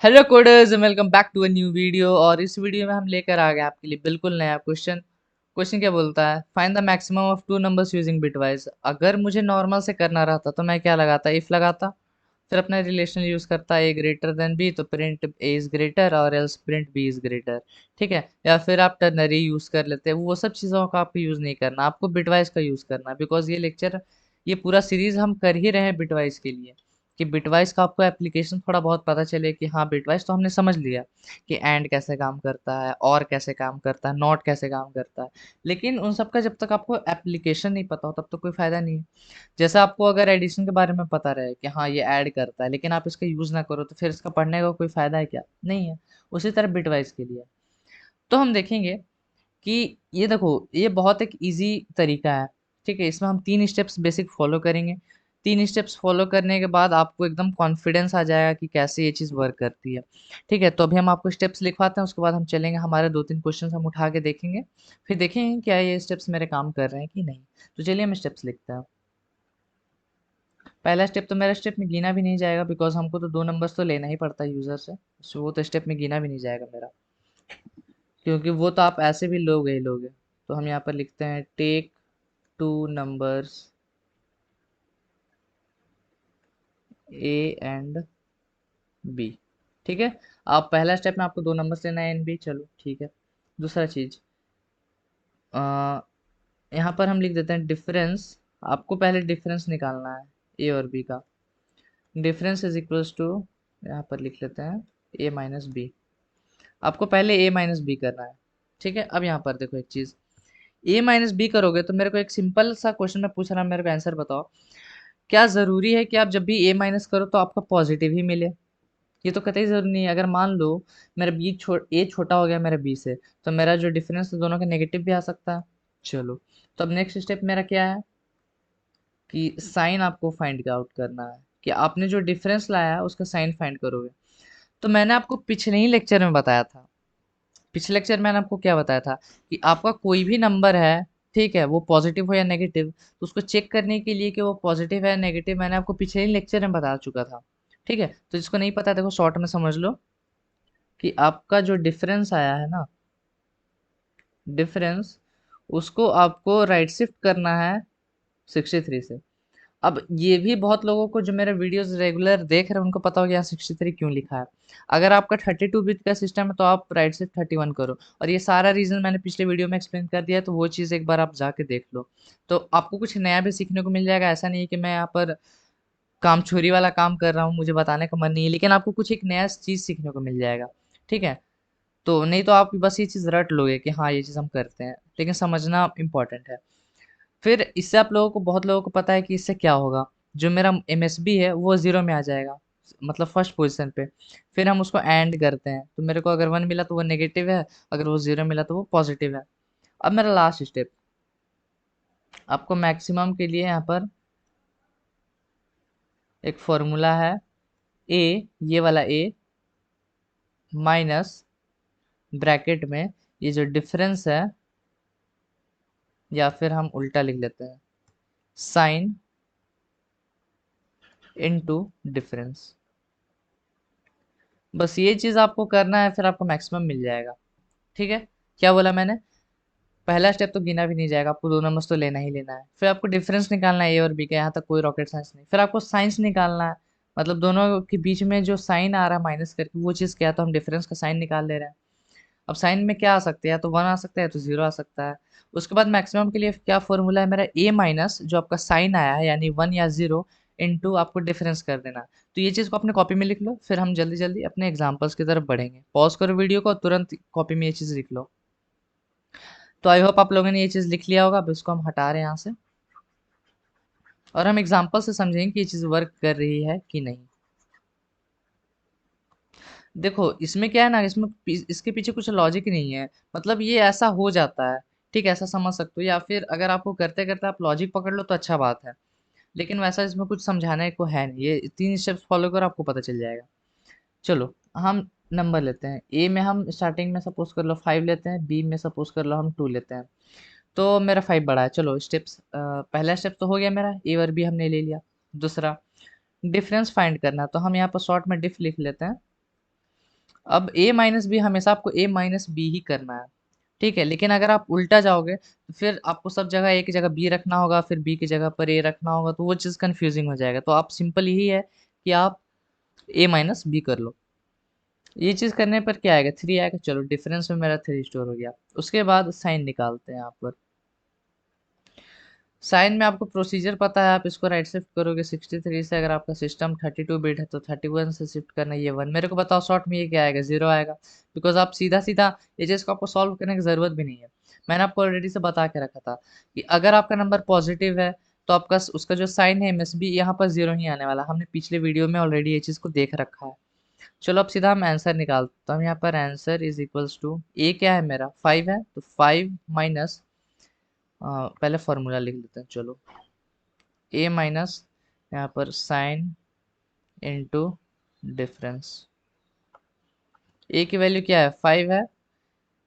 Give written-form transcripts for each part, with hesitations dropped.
Hello coders, welcome back to a new video. और इस video में हम लेकर आ गए आपके लिए बिल्कुल नया क्वेश्चन। क्वेश्चन क्या बोलता है? Find the maximum of two numbers using bitwise. अगर मुझे नॉर्मल से करना रहता तो मैं क्या लगाता? इफ लगाता, फिर अपना रिलेशन यूज करता ए ग्रेटर देन बी, तो प्रिंट ए इज ग्रेटर और else print B is greater. ठीक है, या फिर आप टर्नरी यूज कर लेते हैं। वो सब चीज़ों का आपको यूज नहीं करना, आपको बिटवाइज का यूज करना है। बिकॉज ये लेक्चर, ये पूरा सीरीज हम कर ही रहे हैं बिटवाइज के लिए, कि बिटवाइज का आपको एप्लीकेशन थोड़ा बहुत पता चले कि हाँ बिटवाइज तो हमने समझ लिया कि एंड कैसे काम करता है, और कैसे काम करता है, नॉट कैसे काम करता है। लेकिन उन सब का जब तक आपको एप्लीकेशन नहीं पता हो तब तो कोई फायदा नहीं है। जैसे आपको अगर एडिशन के बारे में पता रहे कि हाँ ये ऐड करता है, लेकिन आप इसका यूज़ ना करो, तो फिर इसका पढ़ने का कोई फ़ायदा है क्या? नहीं है। उसी तरह बिटवाइज के लिए तो हम देखेंगे कि ये देखो, ये बहुत एक इजी तरीका है। ठीक है, इसमें हम 3 स्टेप्स बेसिक फॉलो करेंगे। 3 स्टेप्स फॉलो करने के बाद आपको एकदम कॉन्फिडेंस आ जाएगा कि कैसे ये चीज़ वर्क करती है। ठीक है, तो अभी हम आपको स्टेप्स लिखवाते हैं, उसके बाद हम चलेंगे, हमारे 2-3 क्वेश्चंस हम उठा के देखेंगे। फिर देखेंगे क्या ये स्टेप्स मेरे काम कर रहे हैं कि नहीं। तो चलिए हम स्टेप्स लिखते हैं। पहला स्टेप तो मेरा स्टेप में गिना भी नहीं जाएगा, बिकॉज हमको तो 2 नंबर्स तो लेना ही पड़ता है यूज़र से। सो वो तो स्टेप में गिना भी नहीं जाएगा मेरा, क्योंकि वो तो आप ऐसे भी लोगे ही लोगे। तो हम यहाँ पर लिखते हैं take 2 numbers A and B. ठीक है, आप पहला स्टेप में आपको 2 नंबर्स लेना है एन बी, चलो ठीक है। दूसरा चीज, यहाँ पर हम लिख देते हैं डिफरेंस। आपको पहले डिफरेंस निकालना है ए और बी का। डिफरेंस इज इक्वल्स टू, यहाँ पर लिख लेते हैं ए माइनस बी। आपको पहले ए माइनस बी करना है। ठीक है, अब यहाँ पर देखो एक चीज, ए माइनस बी करोगे तो मेरे को एक सिंपल सा क्वेश्चन में पूछ रहा, मेरे को आंसर बताओ। क्या जरूरी है कि आप जब भी ए माइनस करो तो आपका पॉजिटिव ही मिले? ये तो कतई जरूरी नहीं है। अगर मान लो मेरा ए छोटा हो गया मेरा बी से, तो मेरा जो डिफरेंस है दोनों का नेगेटिव भी आ सकता है। चलो, तो अब नेक्स्ट स्टेप मेरा क्या है कि साइन आपको फाइंड आउट करना है, कि आपने जो डिफरेंस लाया है उसका साइन फाइंड करोगे। तो मैंने आपको पिछले ही लेक्चर में बताया था, पिछले लेक्चर में मैंने आपको क्या बताया था कि आपका कोई भी नंबर है, ठीक है, वो पॉजिटिव हो या नेगेटिव, तो उसको चेक करने के लिए कि वो पॉजिटिव है या नेगेटिव, मैंने आपको पिछले ही लेक्चर में बता चुका था। ठीक है, तो जिसको नहीं पता देखो शॉर्ट में समझ लो कि आपका जो डिफरेंस आया है ना, डिफरेंस, उसको आपको राइट शिफ्ट करना है 63 से। अब ये भी बहुत लोगों को जो मेरे वीडियोस रेगुलर देख रहे हैं उनको पता हो गया 63 क्यों लिखा है। अगर आपका 32 बिट का सिस्टम है तो आप राइट शिफ्ट 31 करो, और ये सारा रीजन मैंने पिछले वीडियो में एक्सप्लेन कर दिया है, तो वो चीज़ एक बार आप जाके देख लो। तो आपको कुछ नया भी सीखने को मिल जाएगा। ऐसा नहीं है कि मैं यहाँ पर काम चोरी वाला काम कर रहा हूँ, मुझे बताने का मन नहीं है, लेकिन आपको कुछ एक नया चीज़ सीखने को मिल जाएगा। ठीक है, तो नहीं तो आप बस ये चीज़ रट लोगे कि हाँ ये चीज़ हम करते हैं, लेकिन समझना इम्पोर्टेंट है। फिर इससे आप लोगों को, बहुत लोगों को पता है कि इससे क्या होगा, जो मेरा एमएसबी है वो ज़ीरो में आ जाएगा, मतलब फर्स्ट पोजीशन पे। फिर हम उसको एंड करते हैं, तो मेरे को अगर 1 मिला तो वो नेगेटिव है, अगर वो 0 मिला तो वो पॉजिटिव है। अब मेरा लास्ट स्टेप, आपको मैक्सिमम के लिए यहाँ पर एक फॉर्मूला है, ए, ये वाला ए माइनस ब्रैकेट में ये जो डिफरेंस है, या फिर हम उल्टा लिख लेते हैं, साइन इनटू डिफरेंस। बस ये चीज़ आपको करना है, फिर आपको मैक्सिमम मिल जाएगा। ठीक है, क्या बोला मैंने? पहला स्टेप तो गिना भी नहीं जाएगा, आपको 2 नंबर्स तो लेना ही लेना है। फिर आपको डिफरेंस निकालना है ए और बी का, यहाँ तक कोई रॉकेट साइंस नहीं। फिर आपको साइंस निकालना है, मतलब दोनों के बीच में जो साइन आ रहा है माइनस करके, वो चीज़ क्या है, तो हम डिफरेंस का साइन निकाल ले रहे हैं। अब साइन में क्या आ सकता है, या तो 1 आ सकता है, या तो 0 आ सकता है। उसके बाद मैक्सिमम के लिए क्या फॉर्मूला है मेरा, ए माइनस जो आपका साइन आया है यानी 1 या 0 इनटू आपको डिफरेंस कर देना। तो ये चीज़ को अपने कॉपी में लिख लो, फिर हम जल्दी जल्दी अपने एग्जांपल्स की तरफ बढ़ेंगे। पॉज करो वीडियो को, तुरंत कॉपी में ये चीज़ लिख लो। तो आई होप आप लोगों ने ये चीज़ लिख लिया होगा। अब इसको हम हटा रहे हैं यहाँ से, और हम एग्जांपल से समझेंगे कि ये चीज़ वर्क कर रही है कि नहीं। देखो इसमें क्या है ना, इसमें इसके पीछे कुछ लॉजिक नहीं है, मतलब ये ऐसा हो जाता है। ठीक है, ऐसा समझ सकते हो, या फिर अगर आपको करते करते आप लॉजिक पकड़ लो तो अच्छा बात है। लेकिन वैसा इसमें कुछ समझाने को है नहीं, ये 3 स्टेप्स फॉलो करो आपको पता चल जाएगा। चलो, हम नंबर लेते हैं। ए में हम स्टार्टिंग में सपोज कर लो 5 लेते हैं, बी में सपोज कर लो हम 2 लेते हैं। तो मेरा 5 बड़ा है। चलो स्टेप्स, पहला स्टेप तो हो गया मेरा, ए और बी हमने ले लिया। दूसरा, डिफरेंस फाइंड करना, तो हम यहाँ पर शॉर्ट में डिफ लिख लेते हैं। अब a माइनस बी हमेशा आपको a माइनस बी ही करना है, ठीक है। लेकिन अगर आप उल्टा जाओगे तो फिर आपको सब जगह a की जगह b रखना होगा, फिर b की जगह पर a रखना होगा, तो वो चीज़ कंफ्यूजिंग हो जाएगा। तो आप सिंपल यही है कि आप a माइनस बी कर लो। ये चीज़ करने पर क्या आएगा, 3 आएगा। चलो डिफरेंस में मेरा 3 स्टोर हो गया। उसके बाद साइन निकालते हैं यहाँ पर। साइन में आपको प्रोसीजर पता है, आप इसको राइट शिफ्ट करोगे 63 से। अगर आपका सिस्टम 32 बिट है तो 31 से शिफ्ट करना, ये 1। मेरे को बताओ शॉर्ट में ये क्या आएगा, 0 आएगा। बिकॉज आप सीधा सीधा ये चीज़ को आपको सॉल्व करने की ज़रूरत भी नहीं है। मैंने आपको ऑलरेडी से बता के रखा था कि अगर आपका नंबर पॉजिटिव है तो आपका उसका जो साइन है MSB यहाँ पर 0 ही आने वाला। हमने पिछले वीडियो में ऑलरेडी ये चीज़ को देख रखा है। चलो अब सीधा हम आंसर निकालते हैं। यहाँ पर आंसर इज इक्वल्स टू, ए क्या है मेरा 5 है, तो 5 माइनस, पहले फॉर्मूला लिख लेते हैं। चलो ए माइनस यहाँ पर साइन इंटू डिफरेंस। ए की वैल्यू क्या है 5 है,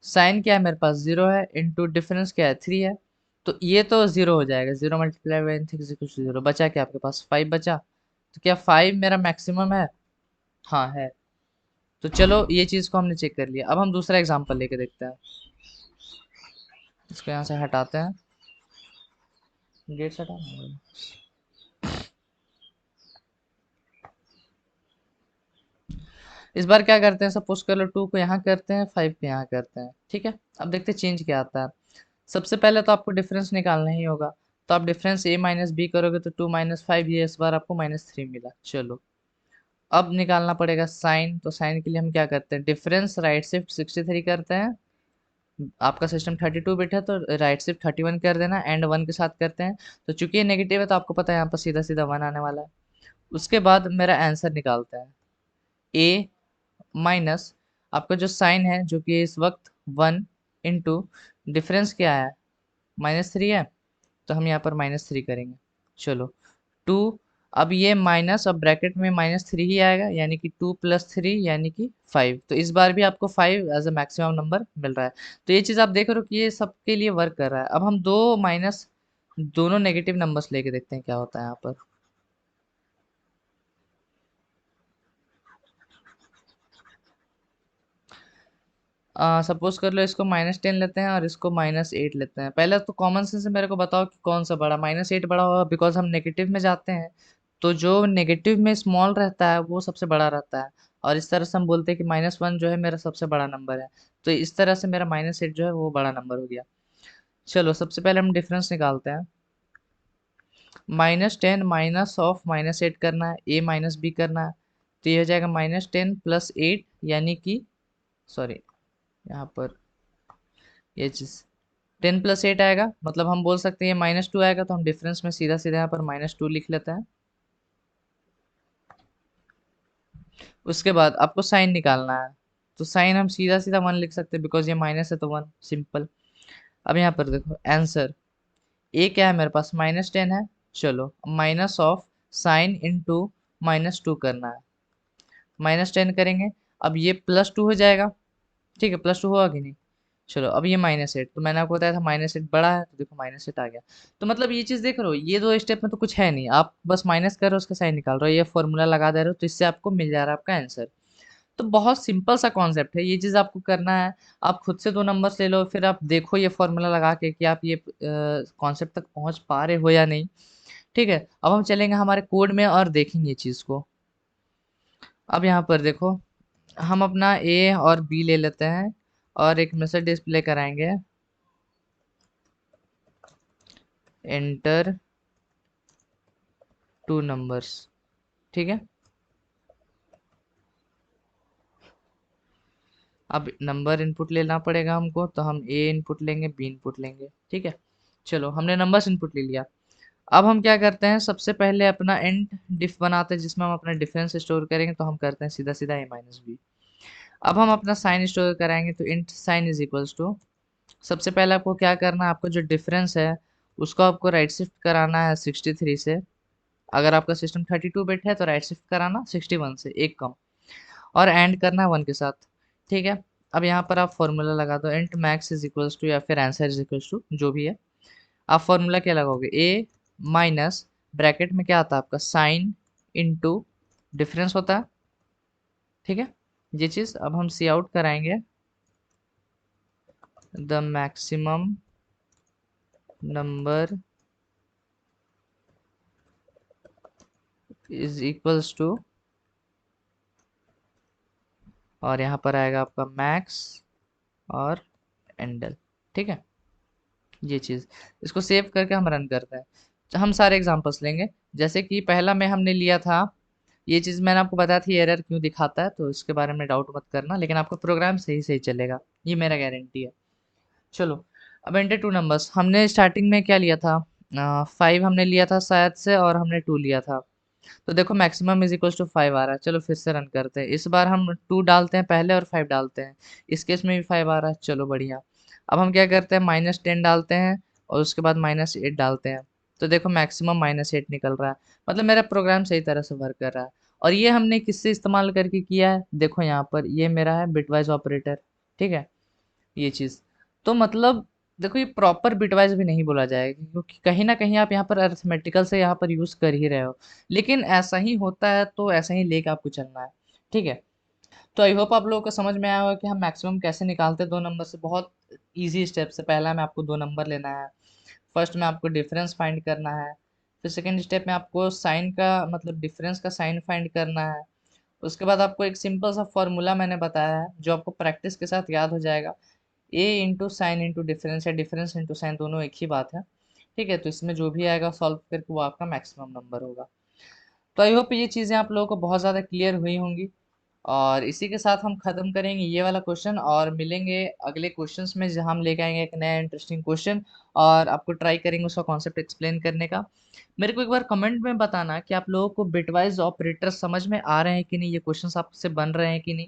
साइन क्या है मेरे पास 0 है, इंटू डिफरेंस क्या है 3 है। तो ये तो 0 हो जाएगा, 0 multiply by n is equal to 0। बचा क्या आपके पास 5 बचा। तो क्या 5 मेरा मैक्सिमम है, हाँ है। तो चलो ये चीज़ को हमने चेक कर लिया। अब हम दूसरा एग्जांपल लेके देखते हैं। इसको यहाँ से हटाते हैं, गेट से हटाना। इस बार क्या करते हैं, सपोज कर लो 2 को यहाँ करते हैं, 5 को यहाँ करते हैं, ठीक है। अब देखते हैं चेंज क्या आता है। सबसे पहले तो आपको डिफरेंस निकालना ही होगा। तो आप डिफरेंस a माइनस बी करोगे तो 2 माइनस 5, ये इस बार आपको -3 मिला। चलो अब निकालना पड़ेगा साइन। तो साइन के लिए हम क्या करते हैं, डिफरेंस राइट शिफ्ट 63 करते हैं। आपका सिस्टम 32 बिट है तो राइट शिफ्ट 31 कर देना, एंड 1 के साथ करते हैं। तो चूंकि ये नेगेटिव है तो आपको पता है यहाँ पर सीधा सीधा 1 आने वाला है। उसके बाद मेरा आंसर निकालते हैं, a माइनस आपका जो साइन है जो कि इस वक्त 1 इंटू डिफरेंस क्या है -3 है, तो हम यहाँ पर -3 करेंगे। चलो 2, अब ये माइनस, अब ब्रैकेट में -3 ही आएगा, यानी कि 2 + 3 यानी कि 5। तो इस बार भी आपको 5 एज अ मैक्सिमम नंबर मिल रहा है। तो ये चीज़ आप देख रहे हो कि ये सबके लिए वर्क कर रहा है। अब हम दो माइनस, दोनों नेगेटिव नंबर्स लेके देखते हैं क्या होता है यहाँ पर। सपोज कर लो इसको -10 लेते हैं और इसको -8 लेते हैं। पहले तो कॉमन सेंस से मेरे को बताओ कि कौन सा बड़ा, -8 बड़ा होगा, बिकॉज हम नेगेटिव में जाते हैं। तो जो नेगेटिव में स्मॉल रहता है वो सबसे बड़ा रहता है। और इस तरह से हम बोलते हैं कि -1 जो है मेरा सबसे बड़ा नंबर है। तो इस तरह से मेरा -8 जो है वो बड़ा नंबर हो गया। चलो सबसे पहले हम डिफरेंस निकालते हैं। -10 माइनस ऑफ -8 करना है, a माइनस बी करना है। तो ये हो जाएगा -10 + 8, यानी कि, सॉरी यहाँ पर ये चीज़ 10 + 8 आएगा। मतलब हम बोल सकते हैं ये -2 आएगा, तो हम डिफरेंस में सीधा सीधा यहाँ पर -2 लिख लेते हैं। उसके बाद आपको साइन निकालना है। तो साइन हम सीधा सीधा 1 लिख सकते हैं, बिकॉज ये माइनस है तो 1, सिंपल। अब यहाँ पर देखो आंसर, ए क्या है मेरे पास -10 है। चलो माइनस ऑफ साइन इंटू -2 करना है। -10 करेंगे, अब ये +2 हो जाएगा, ठीक है। +2 हुआ कि नहीं। चलो अब ये -8, तो मैंने आपको बताया था -8 बड़ा है, तो देखो -8 आ गया। तो मतलब ये चीज़ देख रहे हो, ये दो स्टेप में तो कुछ है नहीं, आप बस माइनस कर रहे हो उसका साइन निकाल रहे हो, ये फॉर्मूला लगा दे रहे हो, तो इससे आपको मिल जा रहा है आपका आंसर। तो बहुत सिंपल सा कॉन्सेप्ट है, ये चीज़ आपको करना है। आप खुद से दो नंबर्स ले लो, फिर आप देखो ये फॉर्मूला लगा के कि आप ये कॉन्सेप्ट तक पहुंच पा रहे हो या नहीं, ठीक है। अब हम चलेंगे हमारे कोड में और देखेंगे ये चीज़ को। अब यहाँ पर देखो, हम अपना ए और बी ले लेते हैं और एक मैसेज डिस्प्ले कराएंगे, एंटर 2 नंबर्स, ठीक है। अब नंबर इनपुट लेना पड़ेगा हमको, तो हम ए इनपुट लेंगे, बी इनपुट लेंगे, ठीक है। चलो हमने नंबर्स इनपुट ले लिया। अब हम क्या करते हैं, सबसे पहले अपना इंट डिफ बनाते हैं जिसमें हम अपना डिफरेंस स्टोर करेंगे। तो हम करते हैं सीधा सीधा a माइनस बी। अब हम अपना साइन स्टोर कराएंगे, तो int sign is equals to, सबसे पहले आपको क्या करना है, आपको जो डिफरेंस है उसको आपको राइट शिफ्ट कराना है 63 से। अगर आपका सिस्टम 32 बिट है तो राइट शिफ्ट कराना 61 से, एक कम, और एंड करना है 1 के साथ, ठीक है। अब यहाँ पर आप फॉर्मूला लगा दो, int max is equals to या फिर आंसर इज इक्वल्स टू, जो भी है। आप फॉर्मूला क्या लगाओगे, ए माइनस ब्रैकेट में क्या आता है आपका साइन इंटू डिफरेंस होता है, ठीक है। ये चीज़ अब हम सी आउट कराएंगे, the maximum number is equals to, और यहाँ पर आएगा आपका मैक्स और एंडल। ठीक है, ये चीज़, इसको सेव करके हम रन करते हैं। तो हम सारे एग्जांपल्स लेंगे, जैसे कि पहला में हमने लिया था, ये चीज़ मैंने आपको बताया थी एरर क्यों दिखाता है, तो इसके बारे में डाउट मत करना, लेकिन आपका प्रोग्राम सही सही चलेगा, ये मेरा गारंटी है। चलो, अब एंटर टू नंबर्स, हमने स्टार्टिंग में क्या लिया था, 5 हमने लिया था शायद से, और हमने 2 लिया था। तो देखो मैक्सिमम इज इक्वल्स टू 5 आ रहा है। चलो फिर से रन करते हैं, इस बार हम 2 डालते हैं पहले और 5 डालते हैं, इस केस में भी 5 आ रहा है। चलो बढ़िया। अब हम क्या करते हैं, -10 डालते हैं और उसके बाद -8 डालते हैं, तो देखो मैक्सिमम -8 निकल रहा है। मतलब मेरा प्रोग्राम सही तरह से वर्क कर रहा है। और ये हमने किससे इस्तेमाल करके किया है, देखो यहाँ पर ये मेरा है बिटवाइज ऑपरेटर। ठीक है, ये चीज़, तो मतलब देखो ये प्रॉपर बिटवाइज भी नहीं बोला जाएगा, क्योंकि कहीं ना कहीं आप यहाँ पर अरिथमेटिकल से यहाँ पर यूज़ कर ही रहे हो, लेकिन ऐसा ही होता है तो ऐसा ही लेके आपको चलना है। ठीक है, तो आई होप आप लोगों को समझ में आया होगा कि हम मैक्सिमम कैसे निकालते हैं दो नंबर से। बहुत इजी स्टेप से, पहला में आपको दो नंबर लेना है, फर्स्ट में आपको डिफरेंस फाइंड करना है, फिर सेकेंड स्टेप में आपको साइन का मतलब डिफरेंस का साइन फाइंड करना है। उसके बाद आपको एक सिंपल सा फॉर्मूला मैंने बताया है जो आपको प्रैक्टिस के साथ याद हो जाएगा, ए इंटू साइन इंटू डिफरेंस या डिफरेंस इंटू साइन, दोनों एक ही बात है। ठीक है, तो इसमें जो भी आएगा सॉल्व करके वो आपका मैक्सिमम नंबर होगा। तो आई होप ये चीज़ें आप लोगों को बहुत ज़्यादा क्लियर हुई होंगी, और इसी के साथ हम ख़त्म करेंगे ये वाला क्वेश्चन, और मिलेंगे अगले क्वेश्चंस में जहाँ हम लेके आएंगे एक नया इंटरेस्टिंग क्वेश्चन, और आपको ट्राई करेंगे उसका कॉन्सेप्ट एक्सप्लेन करने का। मेरे को एक बार कमेंट में बताना कि आप लोगों को बिटवाइज ऑपरेटर समझ में आ रहे हैं कि नहीं, ये क्वेश्चंस आपसे बन रहे हैं कि नहीं,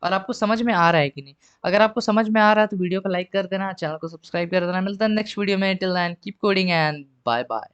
और आपको समझ में आ रहा है कि नहीं। अगर आपको समझ में आ रहा है तो वीडियो को लाइक कर देना, चैनल को सब्सक्राइब कर देना। मिलता है नेक्स्ट वीडियो में, till then keep coding and bye bye.